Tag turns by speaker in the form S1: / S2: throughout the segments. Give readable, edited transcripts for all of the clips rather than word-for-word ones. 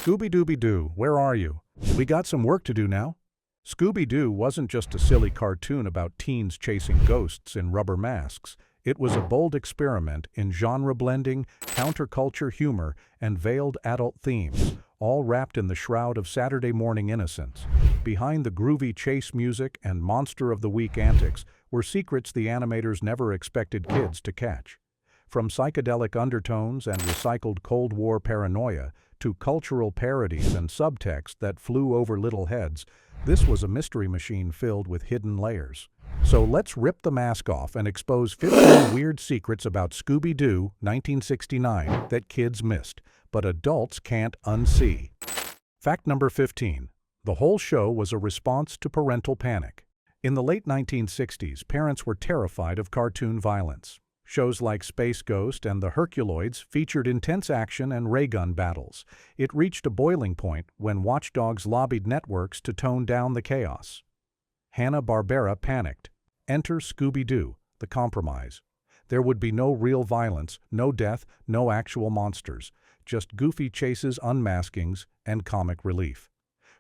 S1: Scooby-Dooby-Doo, where are you? We got some work to do now. Scooby-Doo wasn't just a silly cartoon about teens chasing ghosts in rubber masks. It was a bold experiment in genre-blending, counterculture humor, and veiled adult themes, all wrapped in the shroud of Saturday morning innocence. Behind the groovy chase music and monster of the week antics were secrets the animators never expected kids to catch. From psychedelic undertones and recycled Cold War paranoia to cultural parodies and subtext that flew over little heads, this was a mystery machine filled with hidden layers. So let's rip the mask off and expose 15 weird secrets about Scooby-Doo 1969 that kids missed, but adults can't unsee. Fact number 15. The whole show was a response to parental panic. In the late 1960s, parents were terrified of cartoon violence. Shows like Space Ghost and the Herculoids featured intense action and ray gun battles. It reached a boiling point when watchdogs lobbied networks to tone down the chaos. Hanna-Barbera panicked. Enter Scooby-Doo, the compromise. There would be no real violence, no death, no actual monsters, just goofy chases, unmaskings, and comic relief.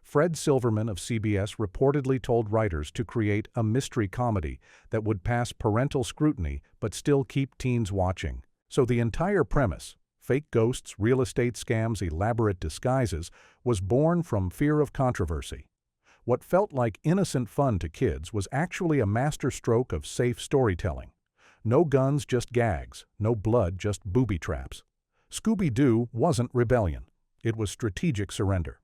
S1: Fred Silverman of CBS reportedly told writers to create a mystery comedy that would pass parental scrutiny but still keep teens watching. So the entire premise, fake ghosts, real estate scams, elaborate disguises, was born from fear of controversy. What felt like innocent fun to kids was actually a masterstroke of safe storytelling. No guns, just gags. No blood, just booby traps. Scooby-Doo wasn't rebellion. It was strategic surrender.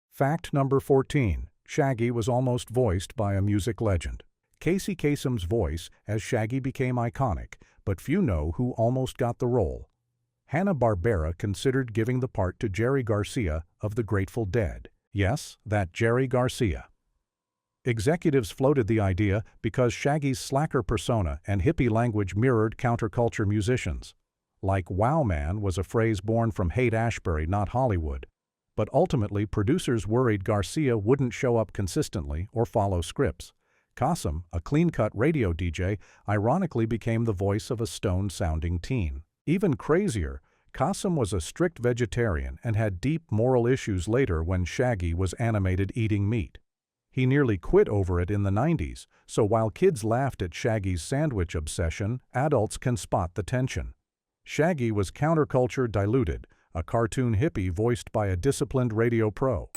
S1: Fact number 14. Shaggy was almost voiced by a music legend. Casey Kasem's voice as Shaggy became iconic, but few know who almost got the role. Hanna-Barbera considered giving the part to Jerry Garcia of the Grateful Dead. Yes, that Jerry Garcia. Executives floated the idea because Shaggy's slacker persona and hippie language mirrored counterculture musicians. Like "Wow Man" was a phrase born from Haight-Ashbury, not Hollywood. But ultimately, producers worried Garcia wouldn't show up consistently or follow scripts. Kasem, a clean-cut radio DJ, ironically became the voice of a stoned-sounding teen. Even crazier, Kasem was a strict vegetarian and had deep moral issues later when Shaggy was animated eating meat. He nearly quit over it in the 90s, so while kids laughed at Shaggy's sandwich obsession, adults can spot the tension. Shaggy was counterculture diluted, a cartoon hippie voiced by a disciplined radio pro.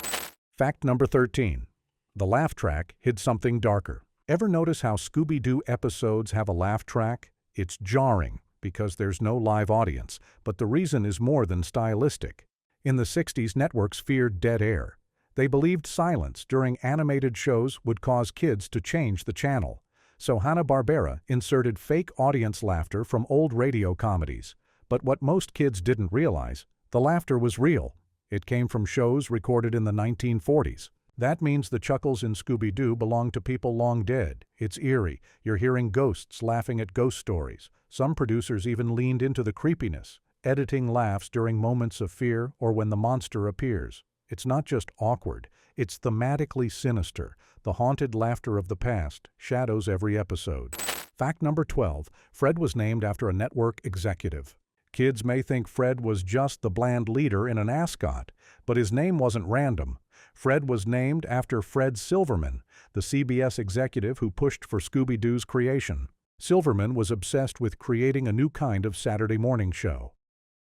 S1: Fact number 13. The laugh track hid something darker. Ever notice how Scooby-Doo episodes have a laugh track? It's jarring because there's no live audience, but the reason is more than stylistic. In the 60s, networks feared dead air. They believed silence during animated shows would cause kids to change the channel. So Hanna-Barbera inserted fake audience laughter from old radio comedies. But what most kids didn't realize, the laughter was real. It came from shows recorded in the 1940s. That means the chuckles in Scooby-Doo belong to people long dead. It's eerie. You're hearing ghosts laughing at ghost stories. Some producers even leaned into the creepiness, editing laughs during moments of fear or when the monster appears. It's not just awkward, it's thematically sinister. The haunted laughter of the past shadows every episode. Fact number 12. Fred was named after a network executive. Kids may think Fred was just the bland leader in an ascot, but his name wasn't random. Fred was named after Fred Silverman, the CBS executive who pushed for Scooby-Doo's creation. Silverman was obsessed with creating a new kind of Saturday morning show.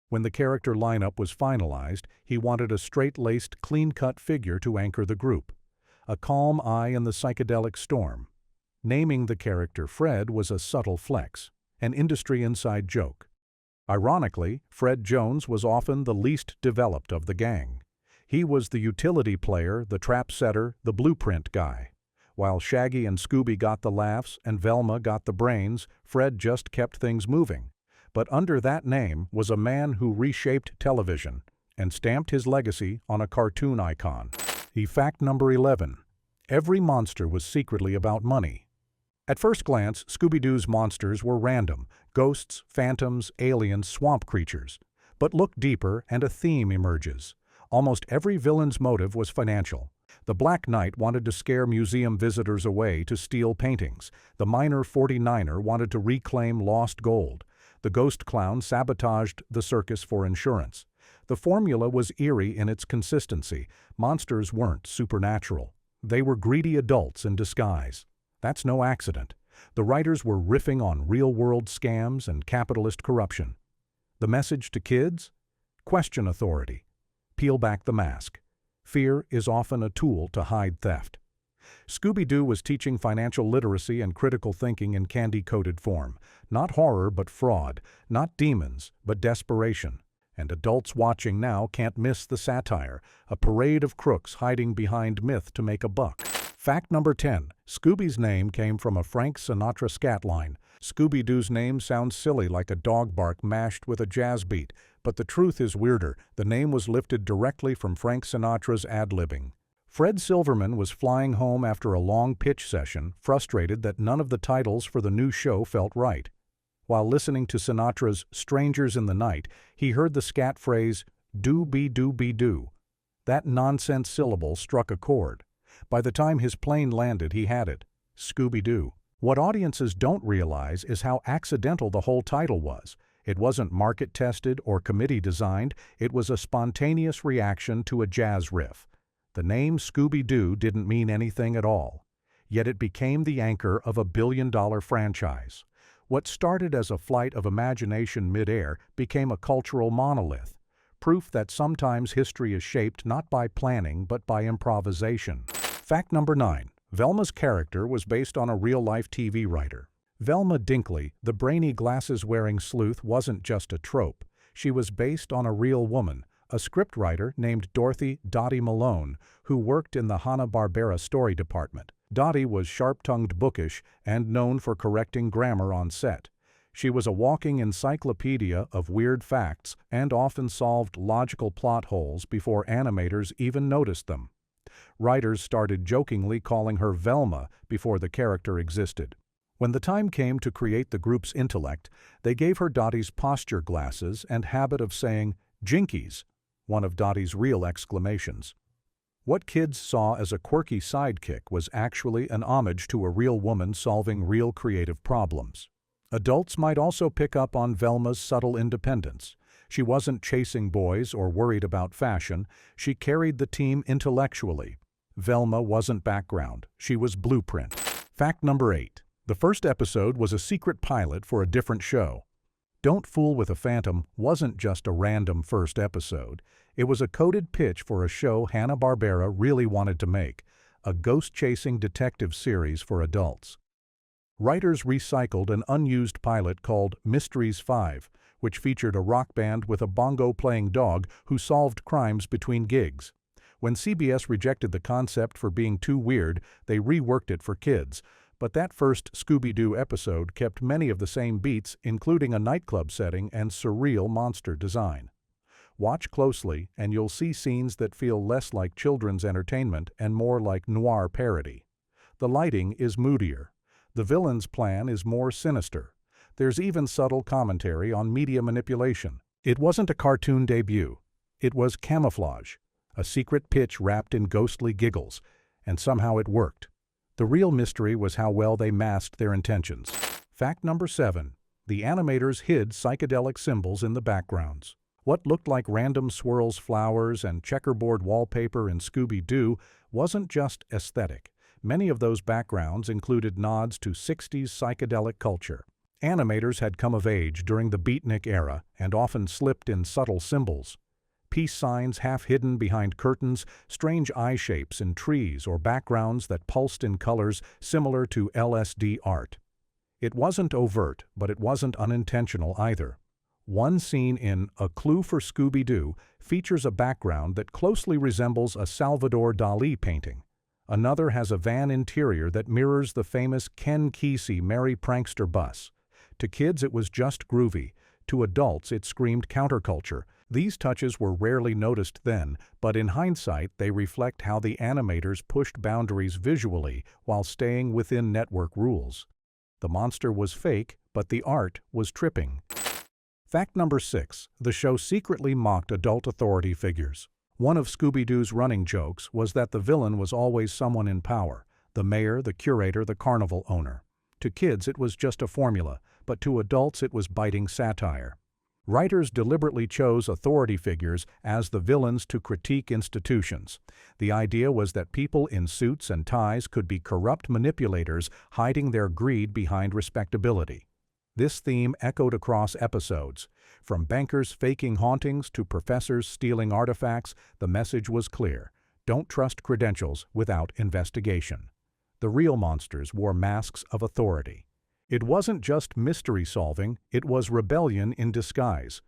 S1: When the character lineup was finalized, he wanted a straight-laced, clean-cut figure to anchor the group. A calm eye in the psychedelic storm. Naming the character Fred was a subtle flex, an industry inside joke. Ironically, Fred Jones was often the least developed of the gang. He was the utility player, the trap setter, the blueprint guy. While Shaggy and Scooby got the laughs and Velma got the brains, Fred just kept things moving. But under that name was a man who reshaped television and stamped his legacy on a cartoon icon. Fact number 11. Every monster was secretly about money. At first glance, Scooby-Doo's monsters were random: ghosts, phantoms, aliens, swamp creatures. But look deeper and a theme emerges. Almost every villain's motive was financial. The Black Knight wanted to scare museum visitors away to steal paintings. The Miner 49er wanted to reclaim lost gold. The Ghost Clown sabotaged the circus for insurance. The formula was eerie in its consistency. Monsters weren't supernatural. They were greedy adults in disguise. That's no accident. The writers were riffing on real-world scams and capitalist corruption. The message to kids? Question authority. Peel back the mask. Fear is often a tool to hide theft. Scooby-Doo was teaching financial literacy and critical thinking in candy-coated form. Not horror, but fraud. Not demons, but desperation. And adults watching now can't miss the satire, a parade of crooks hiding behind myth to make a buck. Fact number 10. Scooby's name came from a Frank Sinatra scat line. Scooby-Doo's name sounds silly like a dog bark mashed with a jazz beat, but the truth is weirder. The name was lifted directly from Frank Sinatra's ad-libbing. Fred Silverman was flying home after a long pitch session, frustrated that none of the titles for the new show felt right. While listening to Sinatra's Strangers in the Night, he heard the scat phrase, "doo-be-doo-be-doo." That nonsense syllable struck a chord. By the time his plane landed, he had it. Scooby-Doo. What audiences don't realize is how accidental the whole title was. It wasn't market-tested or committee-designed, it was a spontaneous reaction to a jazz riff. The name Scooby-Doo didn't mean anything at all. Yet it became the anchor of a billion-dollar franchise. What started as a flight of imagination mid-air became a cultural monolith, proof that sometimes history is shaped not by planning but by improvisation. Fact number 9. Velma's character was based on a real-life TV writer. Velma Dinkley, the brainy glasses-wearing sleuth, wasn't just a trope. She was based on a real woman, a scriptwriter named Dorothy "Dottie" Malone, who worked in the Hanna-Barbera story department. Dottie was sharp-tongued, bookish, and known for correcting grammar on set. She was a walking encyclopedia of weird facts and often solved logical plot holes before animators even noticed them. Writers started jokingly calling her Velma before the character existed. When the time came to create the group's intellect, they gave her Dottie's posture glasses and habit of saying, "Jinkies," one of Dottie's real exclamations. What kids saw as a quirky sidekick was actually an homage to a real woman solving real creative problems. Adults might also pick up on Velma's subtle independence. She wasn't chasing boys or worried about fashion, she carried the team intellectually. Velma wasn't background, she was blueprint. Fact number 8. The first episode was a secret pilot for a different show. Don't Fool with a Phantom wasn't just a random first episode. It was a coded pitch for a show Hanna-Barbera really wanted to make, a ghost-chasing detective series for adults. Writers recycled an unused pilot called Mysteries 5, which featured a rock band with a bongo-playing dog who solved crimes between gigs. When CBS rejected the concept for being too weird, they reworked it for kids. But that first Scooby-Doo episode kept many of the same beats, including a nightclub setting and surreal monster design. Watch closely, and you'll see scenes that feel less like children's entertainment and more like noir parody. The lighting is moodier. The villain's plan is more sinister. There's even subtle commentary on media manipulation. It wasn't a cartoon debut. It was camouflage, a secret pitch wrapped in ghostly giggles, and somehow it worked. The real mystery was how well they masked their intentions. Fact number 7. The animators hid psychedelic symbols in the backgrounds. What looked like random swirls, flowers, and checkerboard wallpaper in Scooby-Doo wasn't just aesthetic. Many of those backgrounds included nods to 60s psychedelic culture. Animators had come of age during the beatnik era and often slipped in subtle symbols. Peace signs half hidden behind curtains, strange eye shapes in trees, or backgrounds that pulsed in colors similar to LSD art. It wasn't overt, but it wasn't unintentional either. One scene in A Clue for Scooby-Doo features a background that closely resembles a Salvador Dali painting. Another has a van interior that mirrors the famous Ken Kesey Merry Prankster bus. To kids it was just groovy. To adults it screamed counterculture. These touches were rarely noticed then, but in hindsight they reflect how the animators pushed boundaries visually while staying within network rules. The monster was fake, but the art was tripping. Fact number 6. The show secretly mocked adult authority figures. One of Scooby-Doo's running jokes was that the villain was always someone in power: the mayor, the curator, the carnival owner. To kids it was just a formula, but to adults it was biting satire. Writers deliberately chose authority figures as the villains to critique institutions. The idea was that people in suits and ties could be corrupt manipulators hiding their greed behind respectability. This theme echoed across episodes. From bankers faking hauntings to professors stealing artifacts, the message was clear: don't trust credentials without investigation. The real monsters wore masks of authority. It wasn't just mystery solving, it was rebellion in disguise.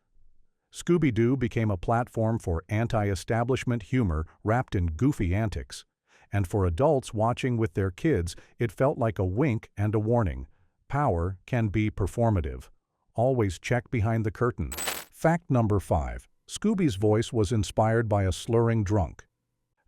S1: Scooby-Doo became a platform for anti-establishment humor wrapped in goofy antics. And for adults watching with their kids, it felt like a wink and a warning. Power can be performative. Always check behind the curtain. Fact number 5. Scooby's voice was inspired by a slurring drunk.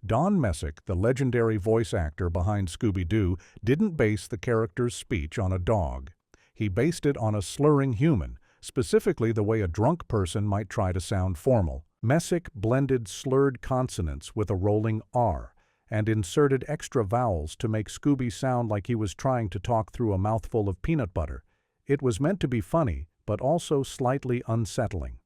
S1: Don Messick, the legendary voice actor behind Scooby-Doo, didn't base the character's speech on a dog. He based it on a slurring human, specifically the way a drunk person might try to sound formal. Messick blended slurred consonants with a rolling R and inserted extra vowels to make Scooby sound like he was trying to talk through a mouthful of peanut butter. It was meant to be funny, but also slightly unsettling.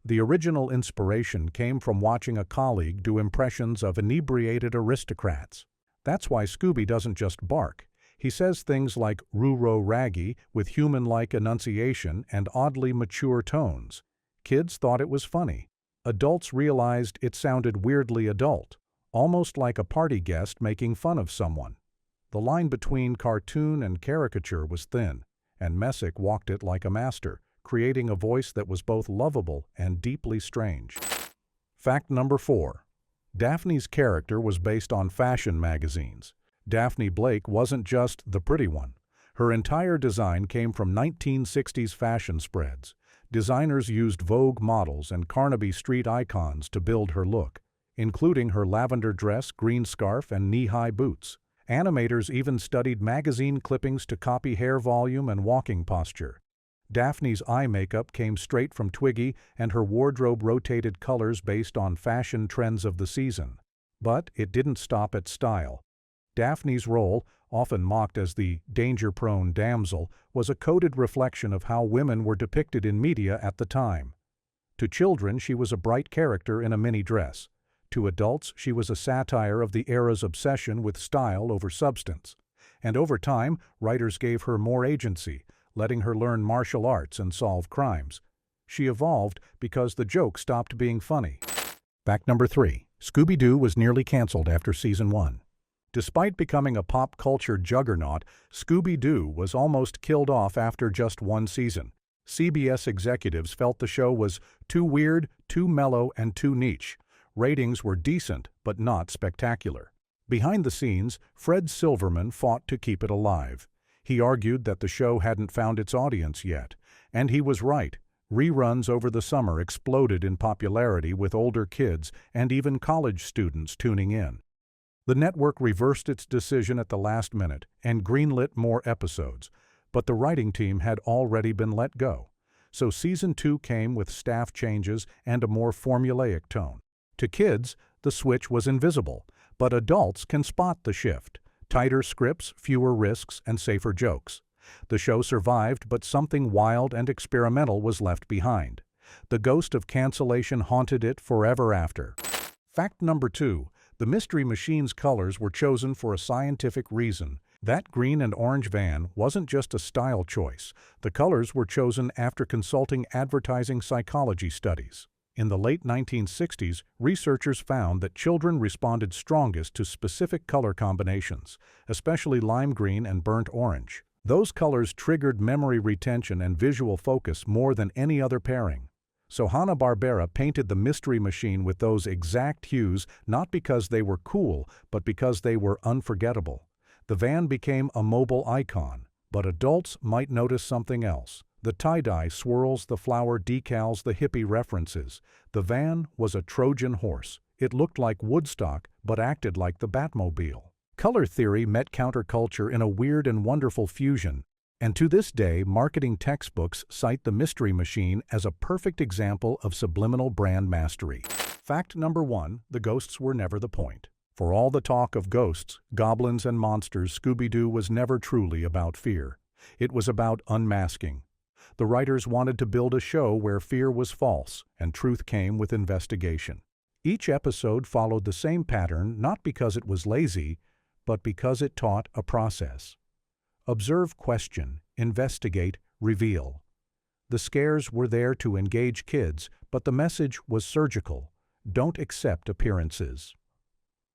S1: The original inspiration came from watching a colleague do impressions of inebriated aristocrats. That's why Scooby doesn't just bark. He says things like "Roo-row raggy" with human-like enunciation and oddly mature tones. Kids thought it was funny. Adults realized it sounded weirdly adult, almost like a party guest making fun of someone. The line between cartoon and caricature was thin, and Messick walked it like a master, creating a voice that was both lovable and deeply strange. Fact number 4. Daphne's character was based on fashion magazines. Daphne Blake wasn't just the pretty one. Her entire design came from 1960s fashion spreads. Designers used Vogue models and Carnaby Street icons to build her look, including her lavender dress, green scarf, and knee-high boots. Animators even studied magazine clippings to copy hair volume and walking posture. Daphne's eye makeup came straight from Twiggy, and her wardrobe rotated colors based on fashion trends of the season. But it didn't stop at style. Daphne's role, often mocked as the danger-prone damsel, was a coded reflection of how women were depicted in media at the time. To children, she was a bright character in a mini dress. To adults, she was a satire of the era's obsession with style over substance. And over time, writers gave her more agency, letting her learn martial arts and solve crimes. She evolved because the joke stopped being funny. Fact number 3. Scooby-Doo was nearly canceled after season 1. Despite becoming a pop culture juggernaut, Scooby-Doo was almost killed off after just one season. CBS executives felt the show was too weird, too mellow, and too niche. Ratings were decent, but not spectacular. Behind the scenes, Fred Silverman fought to keep it alive. He argued that the show hadn't found its audience yet, and he was right. Reruns over the summer exploded in popularity with older kids and even college students tuning in. The network reversed its decision at the last minute and greenlit more episodes, but the writing team had already been let go. So season 2 came with staff changes and a more formulaic tone. To kids, the switch was invisible, but adults can spot the shift. Tighter scripts, fewer risks, and safer jokes. The show survived, but something wild and experimental was left behind. The ghost of cancellation haunted it forever after. Fact number 2. The Mystery Machine's colors were chosen for a scientific reason. That green and orange van wasn't just a style choice. The colors were chosen after consulting advertising psychology studies. In the late 1960s, researchers found that children responded strongest to specific color combinations, especially lime green and burnt orange. Those colors triggered memory retention and visual focus more than any other pairing. So Hanna-Barbera painted the Mystery Machine with those exact hues not because they were cool, but because they were unforgettable. The van became a mobile icon, but adults might notice something else. The tie-dye swirls, the flower decals, the hippie references. The van was a Trojan horse. It looked like Woodstock, but acted like the Batmobile. Color theory met counterculture in a weird and wonderful fusion. And to this day, marketing textbooks cite the Mystery Machine as a perfect example of subliminal brand mastery. Fact number 1, the ghosts were never the point. For all the talk of ghosts, goblins, and monsters, Scooby-Doo was never truly about fear. It was about unmasking. The writers wanted to build a show where fear was false and truth came with investigation. Each episode followed the same pattern not because it was lazy, but because it taught a process. Observe, question, investigate, reveal. The scares were there to engage kids, but the message was surgical. Don't accept appearances.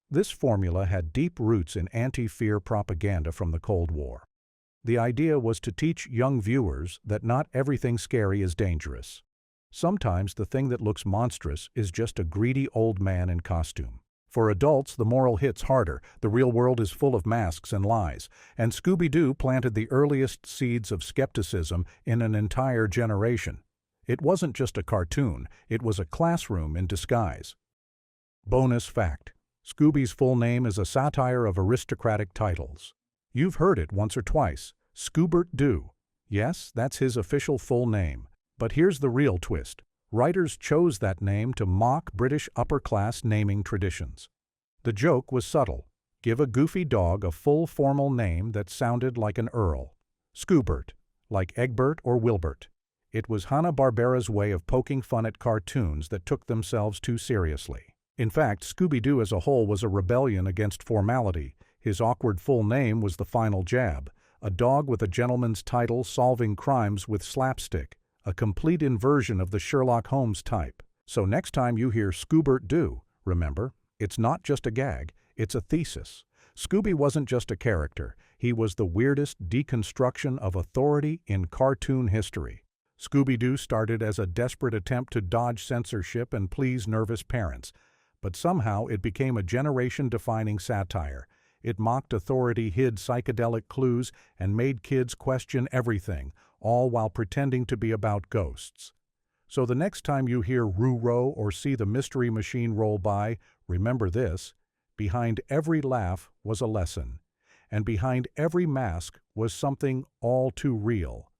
S1: This formula had deep roots in anti-fear propaganda from the Cold War. The idea was to teach young viewers that not everything scary is dangerous. Sometimes the thing that looks monstrous is just a greedy old man in costume. For adults, the moral hits harder. The real world is full of masks and lies, and Scooby-Doo planted the earliest seeds of skepticism in an entire generation. It wasn't just a cartoon, it was a classroom in disguise. Bonus fact: Scooby's full name is a satire of aristocratic titles. You've heard it once or twice, Scoobert Doo. Yes, that's his official full name. But here's the real twist. Writers chose that name to mock British upper-class naming traditions. The joke was subtle. Give a goofy dog a full formal name that sounded like an earl. Scoobert, like Egbert or Wilbert. It was Hanna-Barbera's way of poking fun at cartoons that took themselves too seriously. In fact, Scooby-Doo as a whole was a rebellion against formality. His awkward full name was the final jab. A dog with a gentleman's title solving crimes with slapstick. A complete inversion of the Sherlock Holmes type. So next time you hear Scoobert Doo, remember, it's not just a gag, it's a thesis. Scooby wasn't just a character, he was the weirdest deconstruction of authority in cartoon history. Scooby-Doo started as a desperate attempt to dodge censorship and please nervous parents, but somehow it became a generation-defining satire. It mocked authority, hid psychedelic clues, and made kids question everything, all while pretending to be about ghosts. So the next time you hear Roo-Row or see the Mystery Machine roll by, remember this: behind every laugh was a lesson, and behind every mask was something all too real.